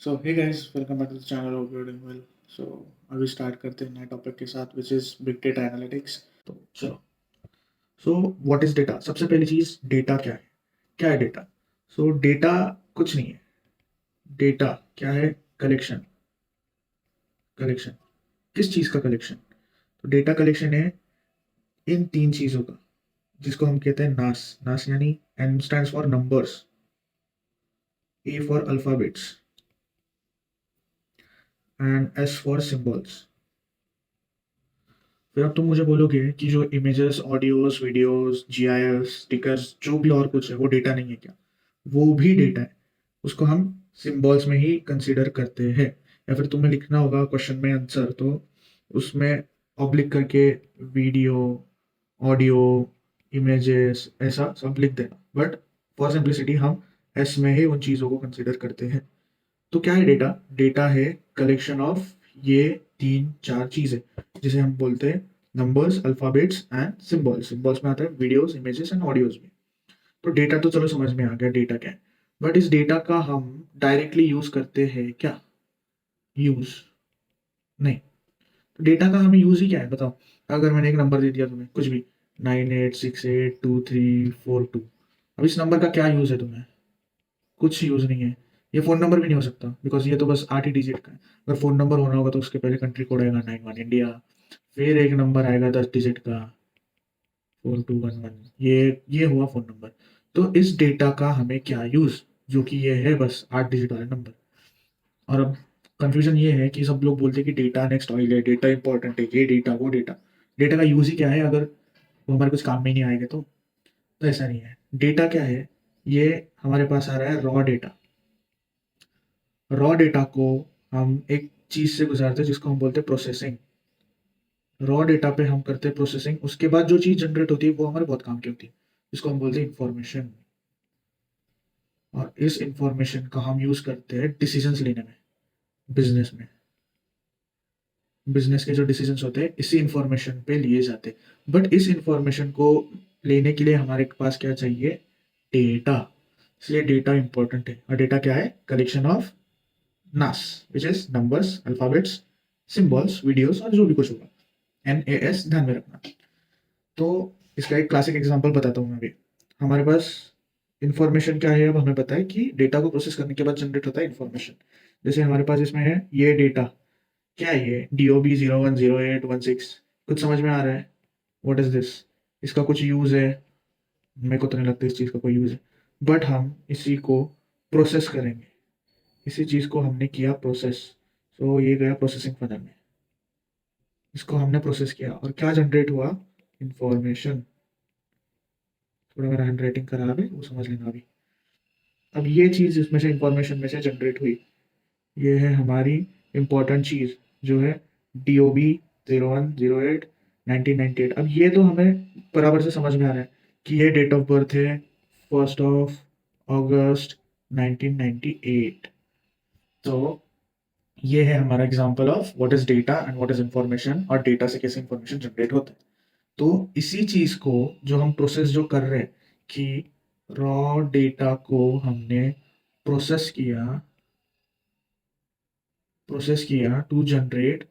So hey guys, welcome back to the channel. Hope you are doing well. So अभी start करते हैं नए topic के साथ, which is big data analytics. तो चलो। So what is data? सबसे पहली चीज, डेटा क्या है? क्या है डेटा? सो डेटा कुछ नहीं है। डेटा क्या है? कलेक्शन। कलेक्शन किस चीज का कलेक्शन? तो डेटा कलेक्शन है इन तीन चीजों का, जिसको हम कहते हैं नास। नास यानी N stands for numbers, A for alphabets and S for symbols. फिर अब तुम मुझे बोलोगे कि जो images, audios, videos, GIF, stickers, जो भी और कुछ है वो डेटा नहीं है क्या? वो भी डेटा है। उसको हम सिंबल्स में ही कंसीडर करते हैं। या फिर तुम्हें लिखना होगा क्वेश्चन में आंसर, तो उसमें ऑब्लिक करके वीडियो, ऑडियो, इमेजेस ऐसा सब लिख देना। बट फॉर सिंप्लिसिटी हम एस में ही उन चीज़ों को कंसीडर करते हैं। तो क्या है डेटा? डेटा है कलेक्शन ऑफ ये तीन चार चीजें, जिसे हम बोलते हैं numbers, alphabets and symbols. Symbols में आता है वीडियोस, इमेजेस एंड ऑडियोज में। तो डेटा तो चलो समझ में आ गया डेटा क्या है। बट इस डेटा का हम डायरेक्टली यूज करते हैं क्या? यूज नहीं। तो डेटा का हमें यूज ही क्या है बताओ? अगर मैंने एक नंबर दे दिया तुम्हें, कुछ भी, 98682342, अब इस नंबर का क्या यूज है तुम्हें? कुछ यूज नहीं है। ये फोन नंबर भी नहीं हो सकता, बिकॉज ये तो बस 8 ही डिजिट का है। अगर फोन नंबर होना होगा तो उसके पहले कंट्री कोड आएगा 91 इंडिया, फिर एक नंबर आएगा 10 डिजिट का, 4211। ये हुआ फोन नंबर। तो इस डेटा का हमें क्या यूज, जो कि ये है बस 8 डिजिट वाला नंबर। और अब कंफ्यूजन ये है कि सब लोग बोलते हैं कि डेटा नेक्स्ट ऑइल है, डेटा इंपॉर्टेंट है, ये डेटा वो डेटा। डेटा का यूज ही क्या है अगर वो हमारे कुछ काम में ही नहीं आएगा तो ऐसा नहीं है। डेटा क्या है? ये हमारे पास आ रहा है रॉ डेटा। रॉ डेटा को हम एक चीज से गुजारते हैं जिसको हम बोलते हैं प्रोसेसिंग। रॉ डेटा पे हम करते हैं प्रोसेसिंग, उसके बाद जो चीज जनरेट होती है वो हमारे बहुत काम की होती है, जिसको हम बोलते हैं इंफॉर्मेशन। और इस इंफॉर्मेशन का हम यूज करते हैं डिसीजंस लेने में, बिजनेस में। बिजनेस के जो डिसीजंस होते हैं इसी इंफॉर्मेशन पे लिए जाते हैं। बट इस इंफॉर्मेशन को लेने के लिए हमारे पास क्या चाहिए? डेटा। इसलिए डेटा इंपॉर्टेंट है। और डेटा क्या है? कलेक्शन ऑफ नास, which is numbers, alphabets, symbols, videos और जो भी कुछ होगा। NAS ध्यान में रखना। तो इसका एक क्लासिक एग्जांपल बताता हूँ मैं अभी। हमारे पास इंफॉर्मेशन क्या है? अब हमें पता है कि डेटा को प्रोसेस करने के बाद जनरेट होता है इंफॉर्मेशन। जैसे हमारे पास इसमें है ये डेटा। क्या है ये? DOB010816। कुछ समझ में आ रहा है? What is this? इसका कुछ यूज है? मेरे को तो नहीं लगता इस चीज़ का कोई यूज है। बट हम इसी को प्रोसेस करेंगे। इसी चीज़ को हमने किया प्रोसेस, तो ये गया प्रोसेसिंग फनल में। इसको हमने प्रोसेस किया और क्या जनरेट हुआ? इंफॉर्मेशन। थोड़ा मेरा हैंड राइटिंग खराब है, वो समझ लेना अभी। अब ये चीज़ इसमें से इंफॉर्मेशन में से जनरेट हुई, ये है हमारी इंपॉर्टेंट चीज़, जो है DOB01081998। अब ये तो हमें बराबर से समझ में आ रहा है कि ये डेट ऑफ बर्थ है 1 अगस्त 1998। तो ये है हमारा example of what is data and what is information, और डेटा से कैसे इंफॉर्मेशन जनरेट होता है। तो इसी चीज को जो हम प्रोसेस जो कर रहे हैं कि रॉ डेटा को हमने प्रोसेस किया, to generate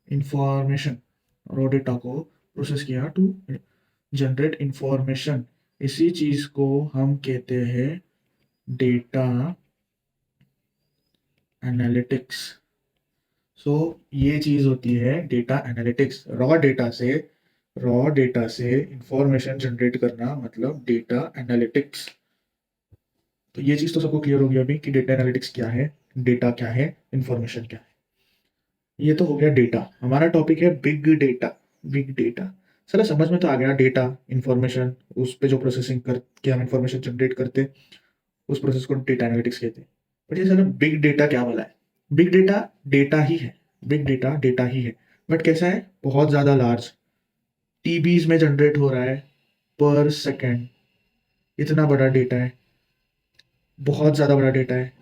information. Raw data को प्रोसेस किया टू जनरेट इंफॉर्मेशन। इसी चीज को हम कहते हैं डेटा एनालिटिक्स। सो ये चीज होती है डेटा एनालिटिक्स। रॉ डेटा से इंफॉर्मेशन जनरेट करना मतलब डेटा एनालिटिक्स। तो ये चीज तो सबको क्लियर हो गया अभी कि डेटा एनालिटिक्स क्या है, डेटा क्या है, इंफॉर्मेशन क्या है। ये तो हो गया डेटा। हमारा टॉपिक है बिग डेटा। बिग डेटा सारा समझ में तो आ गया। डेटा, इंफॉर्मेशन, उस पे जो प्रोसेसिंग कर के हम इंफॉर्मेशन जनरेट करते, उस प्रोसेस को डेटा एनालिटिक्स कहते हैं। बट ये सारा बिग डेटा क्या वाला है? बिग डेटा डेटा ही है। बिग डेटा डेटा ही है। बट कैसा है? बहुत ज्यादा लार्ज, TBs में जनरेट हो रहा है पर सेकेंड। इतना बड़ा डेटा है, बहुत ज्यादा बड़ा डेटा है,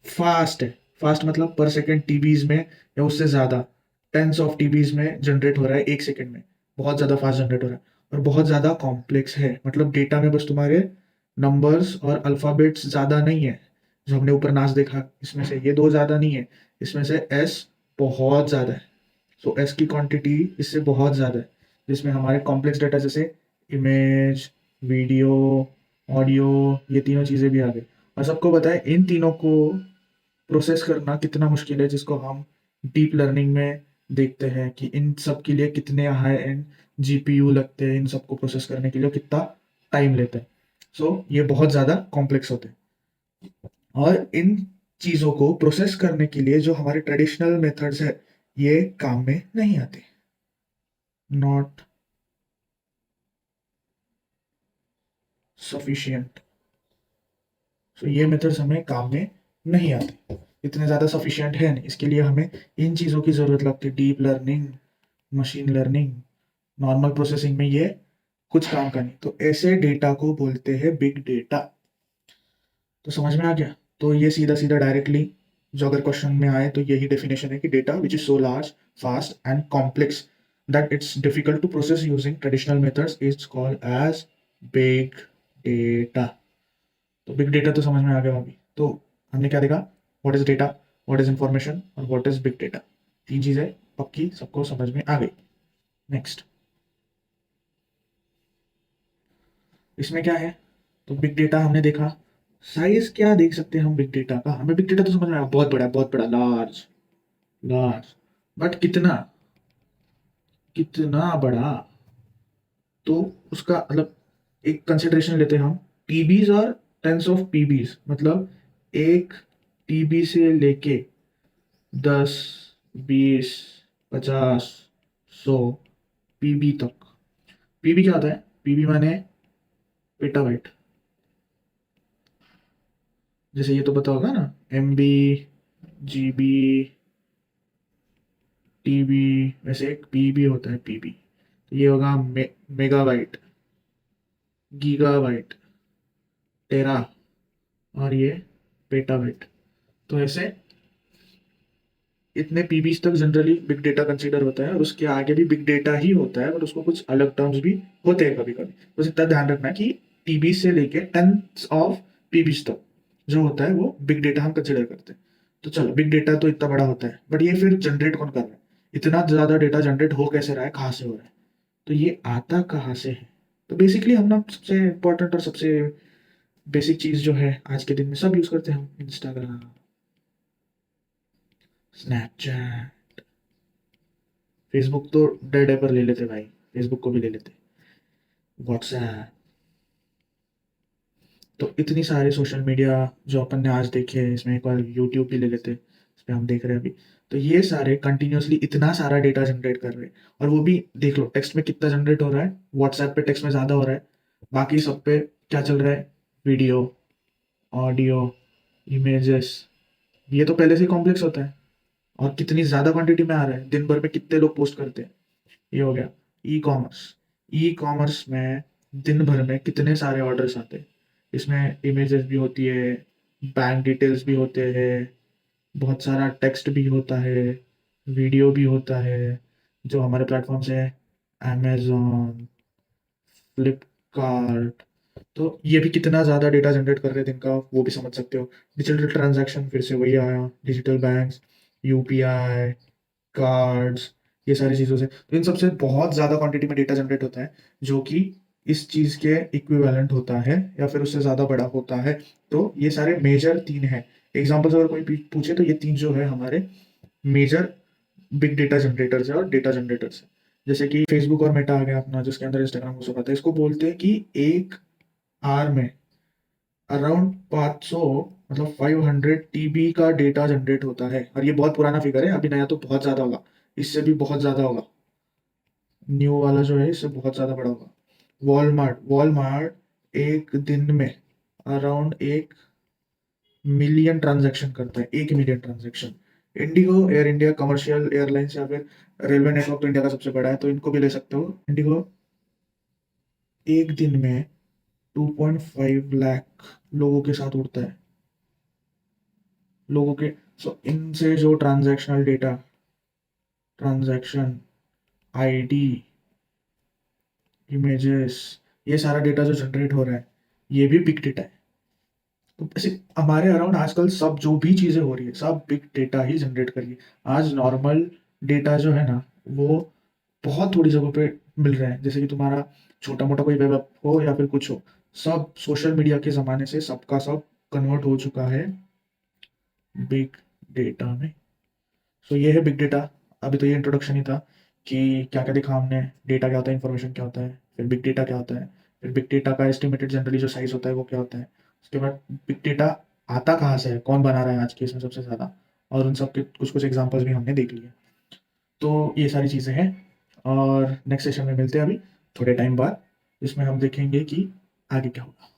फास्ट है। फास्ट मतलब पर सेकेंड TBs में या उससे ज्यादा, टेंस ऑफ TBs में जनरेट हो रहा है 1 सेकेंड में। बहुत ज्यादा फास्ट जनरेट हो रहा है और बहुत ज्यादा कॉम्प्लेक्स है। मतलब डेटा में बस तुम्हारे नंबर्स और अल्फाबेट्स ज्यादा नहीं है, जो हमने ऊपर नाच देखा, इसमें से ये 2 ज़्यादा नहीं है, इसमें से S बहुत ज़्यादा है। सो S की क्वांटिटी इससे बहुत ज़्यादा है, जिसमें हमारे कॉम्प्लेक्स डेटा जैसे इमेज, वीडियो, ऑडियो, ये तीनों चीज़ें भी आ गई। और सबको पता है इन तीनों को प्रोसेस करना कितना मुश्किल है, जिसको हम डीप लर्निंग में देखते हैं कि इन सब के लिए कितने हाई एंड जीपीयू लगते हैं, इन सबको प्रोसेस करने के लिए कितना टाइम लेते हैं। सो ये बहुत ज़्यादा कॉम्प्लेक्स होते हैं, और इन चीज़ों को प्रोसेस करने के लिए जो हमारे ट्रेडिशनल मेथड्स है, ये काम में नहीं आते, नॉट सफिशिएंट। सो ये मेथड्स हमें काम में नहीं आते, इतने ज़्यादा सफिशिएंट है नहीं, इसके लिए हमें इन चीज़ों की ज़रूरत लगती है, deep learning, machine learning. Normal processing में ये कुछ काम का नहीं, तो ऐसे डेटा को बोलते हैं बिग डेटा। तो समझ में आ गया? तो ये सीधा सीधा डायरेक्टली जो अगर क्वेश्चन में आए तो यही डेफिनेशन है कि data which is so large, fast and complex that it's difficult to process using traditional methods is called as big data. तो बिग डेटा तो समझ में आ गया अभी। तो हमने क्या देखा? What is data, what is information और व्हाट इज बिग डेटा। 3 चीजें पक्की सबको समझ में आ गई। नेक्स्ट, इसमें क्या है? तो बिग डेटा हमने देखा, साइज क्या देख सकते हैं हम बिग डेटा का? हमें बिग डेटा तो समझ में आया, बहुत बड़ा, बहुत बड़ा, लार्ज, लार्ज। बट कितना, कितना बड़ा? तो उसका मतलब एक कंसिडरेशन लेते हैं हम, टीबीज और टेंस ऑफ पीबीज, मतलब एक टीबी से लेके 10, 20, 50, 100 पीबी तक। पीबी क्या होता है? पीबी माने पेटाबाइट। जैसे ये तो पता होगा ना, एमबी, जीबी, टीबी। वैसे एक पीबी होता है, पीबी। तो ये होगा मेगाबाइट, गीगाबाइट, टेरा, और ये पेटाबाइट। तो ऐसे इतने पीबीज तक जनरली बिग डेटा कंसीडर होता है, और उसके आगे भी बिग डेटा ही होता है, बट उसको कुछ अलग टर्म्स भी होते हैं कभी कभी। बस इतना ध्यान रखना है कि टीबी से लेके टेंस ऑफ पीबीज तक जो होता है वो बिग डेटा हम कंसिडर करते हैं। तो चलो, बिग डेटा तो इतना बड़ा होता है, बट ये फिर जनरेट कौन कर रहा है? इतना ज्यादा डेटा जनरेट हो कैसे रहा है, कहाँ से हो रहा है? तो ये आता कहाँ से है? तो बेसिकली हम ना सबसे इम्पोर्टेंट और सबसे बेसिक चीज जो है आज के दिन में सब यूज करते हैं हम, इंस्टाग्राम, स्नैपचैट, फेसबुक तो डेड है पर ले लेते भाई, फेसबुक को भी ले लेते, व्हाट्सएप। तो इतनी सारे सोशल मीडिया जो अपन ने आज देखे हैं, इसमें एक बार यूट्यूब भी ले लेते, इस पे हम देख रहे हैं अभी। तो ये सारे कंटिन्यूअसली इतना सारा डेटा जनरेट कर रहे हैं, और वो भी देख लो टेक्स्ट में कितना जनरेट हो रहा है, व्हाट्सएप पे टेक्स्ट में ज़्यादा हो रहा है, बाकी सब पे क्या चल रहा है? Video, audio, images. ये तो पहले से ही कॉम्प्लेक्स होता है, और कितनी ज़्यादा क्वांटिटी में आ रहा है, दिन भर में कितने लोग पोस्ट करते हैं। ये हो गया ई कॉमर्स। ई कॉमर्स में दिन भर में कितने सारे ऑर्डर्स आते हैं, इसमें इमेजेस भी होती है, बैंक डिटेल्स भी होते हैं, बहुत सारा टेक्स्ट भी होता है, वीडियो भी होता है, जो हमारे प्लेटफॉर्म्स है, अमेजोन, फ्लिपकार्ट। तो ये भी कितना ज़्यादा डेटा जनरेट कर रहे हैं दिन का, वो भी समझ सकते हो। डिजिटल ट्रांजैक्शन, फिर से वही आया, डिजिटल बैंक्स, यूपीआई, कार्ड्स, ये सारी चीज़ों से, तो इन सबसे बहुत ज़्यादा क्वांटिटी में डेटा जनरेट होता है, जो कि इस चीज़ के इक्विवेलेंट होता है या फिर उससे ज़्यादा बड़ा होता है। तो ये सारे मेजर 3 हैं। एग्जाम्पल्स अगर कोई पूछे तो ये 3 जो है हमारे मेजर बिग डेटा जनरेटर्स है और डेटा जनरेटर्स है। जैसे कि फेसबुक और मेटा आ गया अपना, जिसके अंदर इंस्टाग्राम हो आता है, इसको बोलते हैं कि एक आर में अराउंड 500, मतलब 500 टीबी का डेटा जनरेट होता है। और ये बहुत पुराना फिगर है, अभी नया तो बहुत ज़्यादा होगा, इससे भी बहुत ज़्यादा होगा। न्यू वाला जो है इससे बहुत ज़्यादा बड़ा होगा। वॉलमार्ट, वॉलमार्ट एक दिन में अराउंड 1 मिलियन ट्रांजैक्शन करता है, 1 million transaction. Indigo, air India, commercial airlines या फिर रेलवे नेटवर्क तो इंडिया का सबसे बड़ा है, तो इनको भी ले सकते हो। इंडिगो एक दिन में 2.5 लाख लोगों के साथ उड़ता है, लोगों के। सो इनसे जो transactional data, transaction ID, images, ये सारा डेटा जो जनरेट हो रहा है, ये भी बिग डेटा है। तो ऐसे हमारे अराउंड आजकल सब जो भी चीज़ें हो रही है सब बिग डेटा ही जनरेट कर रही है। आज नॉर्मल डेटा जो है ना वो बहुत थोड़ी जगहों पे मिल रहा है, जैसे कि तुम्हारा छोटा मोटा कोई वेब ऐप हो या फिर कुछ हो, सब सोशल मीडिया के ज़माने से सबका सब कन्वर्ट हो चुका है बिग डेटा में। सो ये है बिग डेटा। अभी तो ये इंट्रोडक्शन ही था कि क्या क्या देखा हमने, डेटा क्या होता है, इन्फॉर्मेशन क्या होता है, फिर बिग डेटा क्या होता है, फिर बिग डेटा का एस्टिमेटेड जनरली जो साइज होता है वो क्या होता है, उसके बाद बिग डेटा आता कहाँ से है, कौन बना रहा है आज के इसमें सबसे ज़्यादा, और उन सब के कुछ कुछ एग्जांपल्स भी हमने देख लिए। तो ये सारी चीज़ें हैं और नेक्स्ट सेशन में मिलते हैं अभी थोड़े टाइम बाद, जिसमें हम देखेंगे कि आगे क्या होगा।